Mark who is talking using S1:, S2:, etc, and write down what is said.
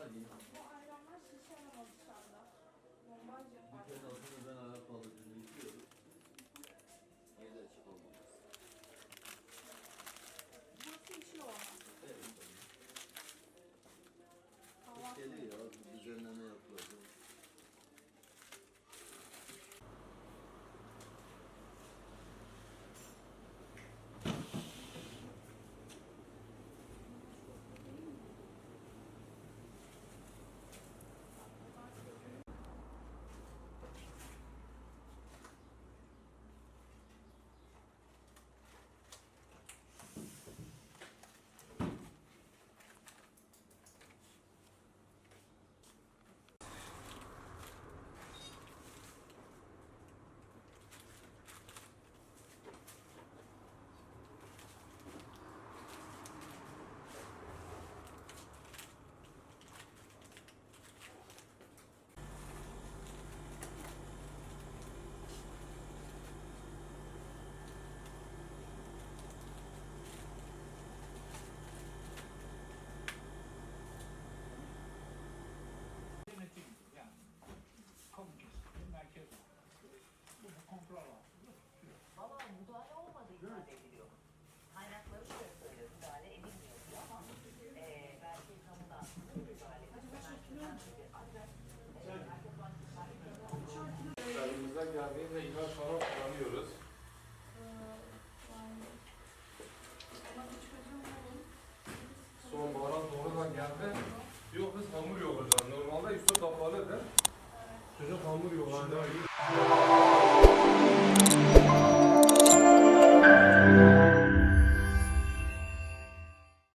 S1: Hadi.
S2: Bu ayranlar şişe ama dışarıda. Normalce
S1: Bir kez altını ben ayak balıcını yıkıyorum. Yine de açık olmaz.
S2: burası içiyor ama.
S1: Evet tabii.
S2: Kahvaltı.
S1: Geliyor ya, düzenleme yapılıyor.
S3: Yönetim yani komünist merkez bankası bunu kontrol altında